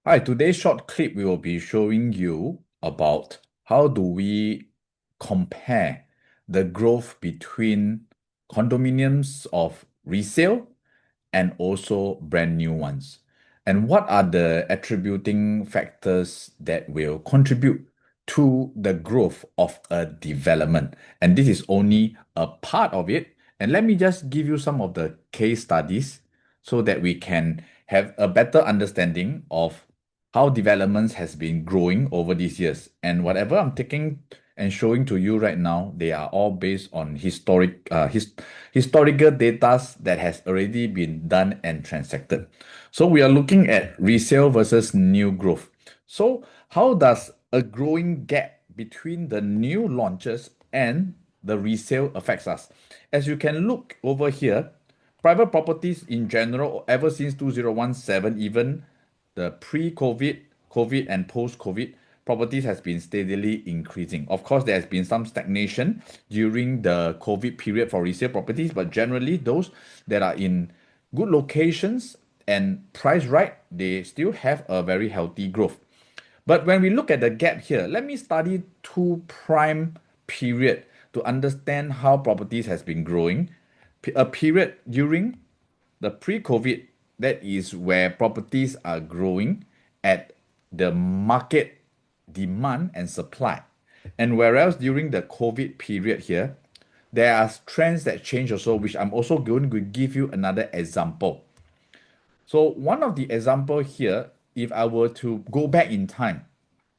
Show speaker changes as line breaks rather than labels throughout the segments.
Hi, today's short clip we will be showing you about how do we compare the growth between condominiums of resale and also brand new ones. And what are the attributing factors that will contribute to the growth of a development? And this is only a part of it. And let me just give you some of the case studies so that we can have a better understanding of how developments has been growing over these years. And whatever I'm taking and showing to you right now, they are all based on historical data that has already been done and transacted. So we are looking at resale versus new growth. So how does a growing gap between the new launches and the resale affects us? As you can look over here, private properties in general, ever since 2017, even the pre-COVID, COVID, and post-COVID, properties has been steadily increasing. Of course, there has been some stagnation during the COVID period for resale properties, but generally those that are in good locations and price right, they still have a very healthy growth. But when we look at the gap here, let me study two prime period to understand how properties has been growing. A period during the pre-COVID, that is where properties are growing at the market demand and supply. And whereas during the COVID period here, there are trends that change also, which I'm also going to give you another example. So one of the example here, if I were to go back in time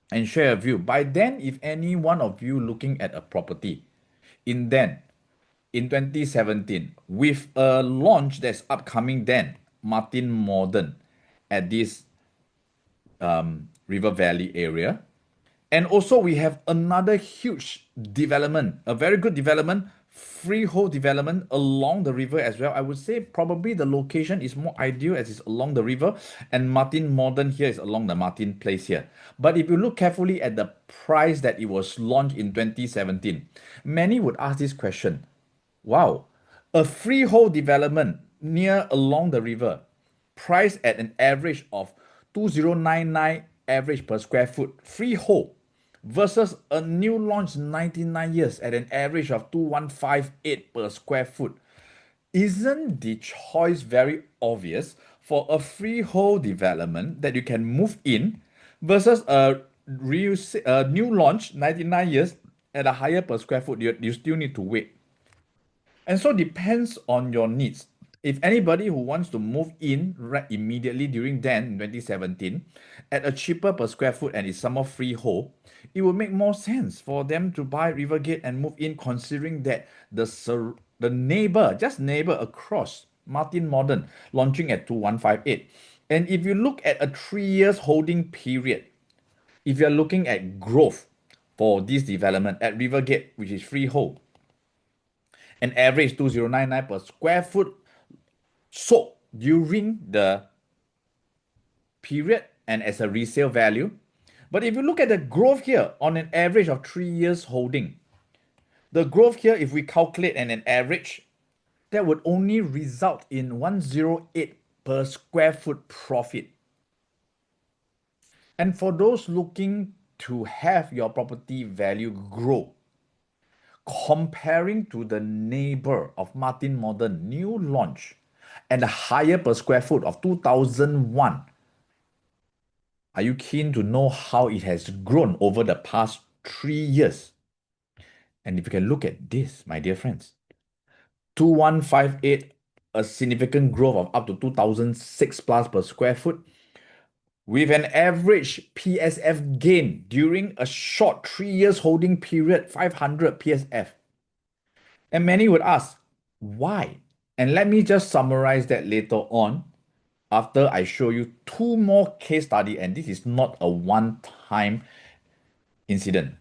and share a view, by then, if any one of you looking at a property in then in 2017 with a launch that's upcoming then, Martin Modern at this River Valley area. And also we have another huge development, a very good development, freehold development along the river as well. I would say probably the location is more ideal as it's along the river, and Martin Modern here is along the Martin Place here. But if you look carefully at the price that it was launched in 2017, many would ask this question. Wow, a freehold development near along the river, priced at an average of 2099 average per square foot freehold versus a new launch 99 years at an average of 2158 per square foot. Isn't the choice very obvious for a freehold development that you can move in versus a new launch 99 years at a higher per square foot? You still need to wait. And so depends on your needs. If anybody who wants to move in right immediately during then in 2017 at a cheaper per square foot and it's some more freehold, it would make more sense for them to buy Rivergate and move in, considering that the neighbor, just neighbor across, Martin Modern, launching at 2158. And if you look at a 3 years holding period, if you're looking at growth for this development at Rivergate, which is freehold, an average 2099 per square foot sold during the period and as a resale value. But if you look at the growth here on an average of 3 years holding, the growth here, if we calculate an average, that would only result in 108 per square foot profit. And for those looking to have your property value grow, comparing to the neighbor of Martin Modern new launch and a higher per square foot of 2001, are you keen to know how it has grown over the past 3 years? And if you can look at this, my dear friends, 2158, a significant growth of up to 2006 plus per square foot, with an average PSF gain during a short 3 years holding period, 500 PSF. And many would ask, why? And let me just summarize that later on after I show you two more case study, and this is not a one-time incident.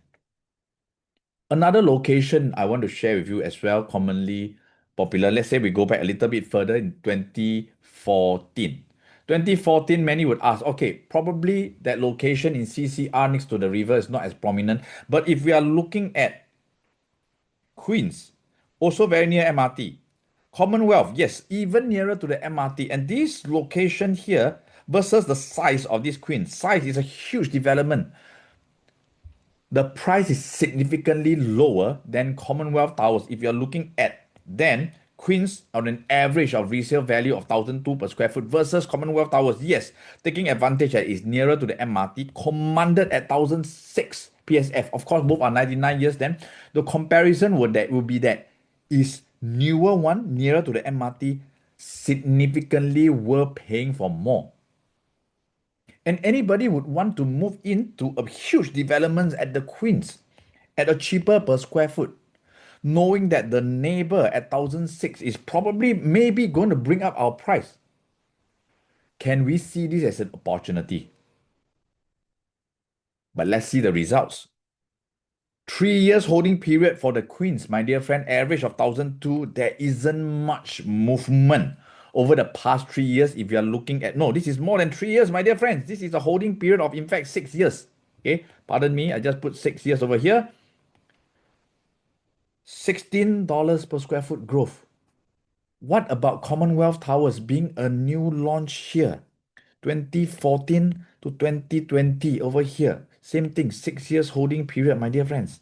Another location I want to share with you as well, commonly popular. Let's say we go back a little bit further in 2014. 2014, many would ask, okay, probably that location in CCR next to the river is not as prominent. But if we are looking at Queens, also very near MRT. Commonwealth, yes, even nearer to the MRT. And this location here versus the size of this Queen. Size is a huge development. The price is significantly lower than Commonwealth Towers. If you're looking at then Queens on an average of resale value of 1,002 per square foot versus Commonwealth Towers, yes, taking advantage that is nearer to the MRT, commanded at 1,006 PSF. Of course, both are 99 years. Then the comparison will be that is newer one nearer to the MRT significantly worth paying for more. And anybody would want to move into a huge development at the Queens at a cheaper per square foot, knowing that the neighbor at 1,006 is probably maybe going to bring up our price. Can we see this as an opportunity? But let's see the results. 3 years holding period for the Queens, my dear friend, average of 1,002. There isn't much movement over the past 3 years. If you are looking at, no, this is more than 3 years, my dear friends. This is a holding period of, in fact, 6 years. Okay, pardon me, I just put 6 years over here. $16 per square foot growth. What about Commonwealth Towers being a new launch here? 2014 to 2020 over here. Same thing, 6 years holding period, my dear friends.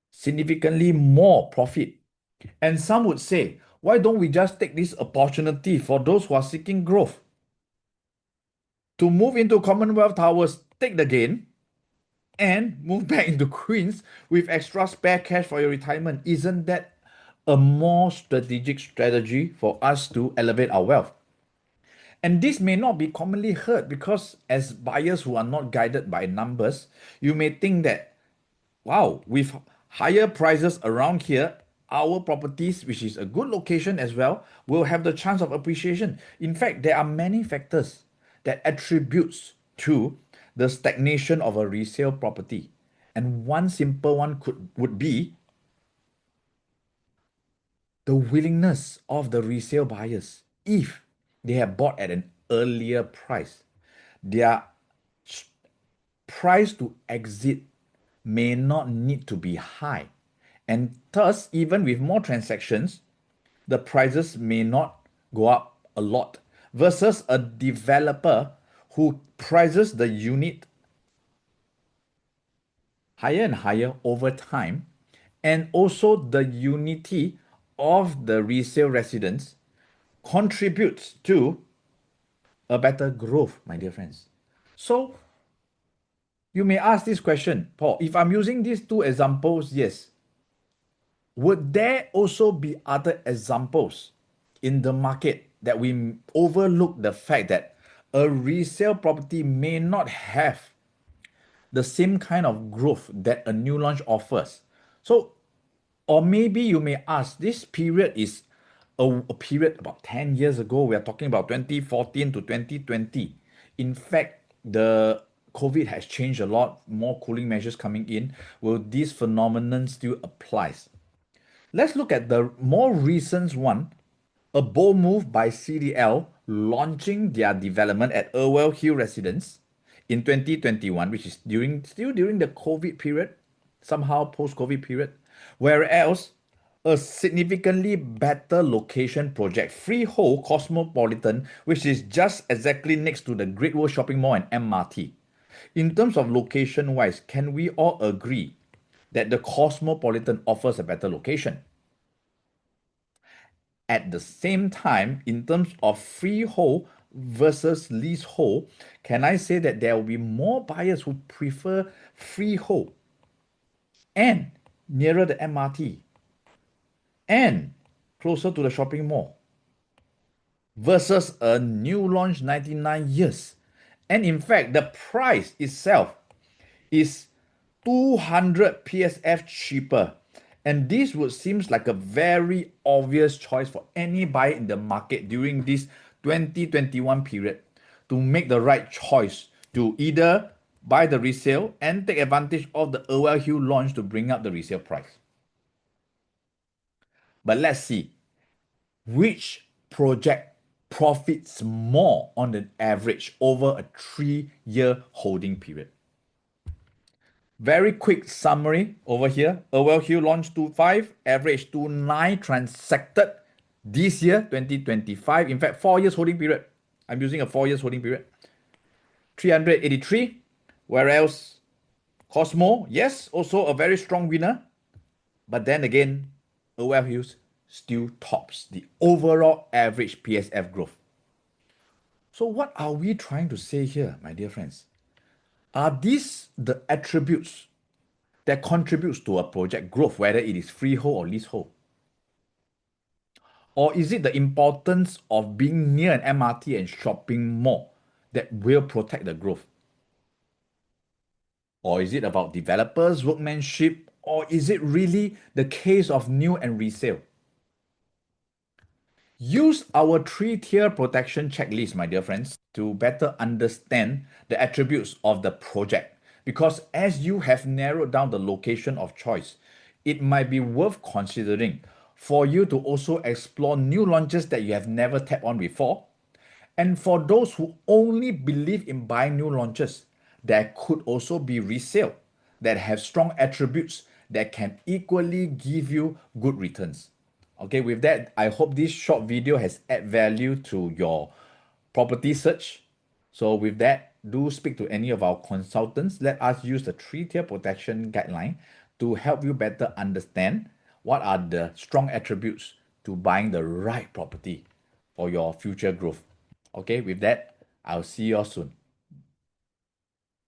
Significantly more profit. And some would say, why don't we just take this opportunity for those who are seeking growth to move into Commonwealth Towers, take the gain, and move back into Queens with extra spare cash for your retirement? Isn't that a more strategic strategy for us to elevate our wealth? And this may not be commonly heard because, as buyers who are not guided by numbers, you may think that, wow, with higher prices around here, our properties, which is a good location as well, will have the chance of appreciation. In fact, there are many factors that attributes to the stagnation of a resale property. And one simple one would be the willingness of the resale buyers. If they have bought at an earlier price, their price to exit may not need to be high. And thus, even with more transactions, the prices may not go up a lot versus a developer who prices the unit higher and higher over time, and also the unity of the resale residents contributes to a better growth, my dear friends. So you may ask this question, Paul, if I'm using these two examples, yes, would there also be other examples in the market that we overlook the fact that a resale property may not have the same kind of growth that a new launch offers? So, or maybe you may ask, this period is a period about 10 years ago. We are talking about 2014 to 2020. In fact, the COVID has changed a lot, more cooling measures coming in. Will this phenomenon still apply? Let's look at the more recent one, a bold move by CDL launching their development at Irwell Hill Residence in 2021, which is still during the COVID period, somehow post-COVID period, whereas a significantly better location project, Freehold Cosmopolitan, which is just exactly next to the Great World Shopping Mall and MRT. In terms of location-wise, can we all agree that the Cosmopolitan offers a better location? At the same time, in terms of freehold versus leasehold, can I say that there will be more buyers who prefer freehold and nearer the MRT and closer to the shopping mall versus a new launch 99 years? And in fact, the price itself is 200 PSF cheaper. And this would seems like a very obvious choice for any buyer in the market during this 2021 period to make the right choice to either buy the resale and take advantage of the Irwell Hill launch to bring up the resale price. But let's see which project profits more on an average over a 3-year holding period. Very quick summary over here. Irwell Hill launched 2.5, average 2.9 transacted this year, 2025. In fact, 4 years holding period. I'm using a 4 years holding period. 383. Whereas Cosmo, yes, also a very strong winner. But then again, OL Hills still tops the overall average PSF growth. So what are we trying to say here, my dear friends? Are these the attributes that contributes to a project growth, whether it is freehold or leasehold? Or is it the importance of being near an MRT and shopping mall that will protect the growth? Or is it about developers, workmanship, or is it really the case of new and resale? Use our three-tier protection checklist, my dear friends, to better understand the attributes of the project. Because as you have narrowed down the location of choice, it might be worth considering for you to also explore new launches that you have never tapped on before. And for those who only believe in buying new launches, there could also be resale that have strong attributes that can equally give you good returns. Okay, with that, I hope this short video has add value to your property search. So with that, do speak to any of our consultants. Let us use the three-tier protection guideline to help you better understand what are the strong attributes to buying the right property for your future growth. Okay, with that, I'll see you all soon.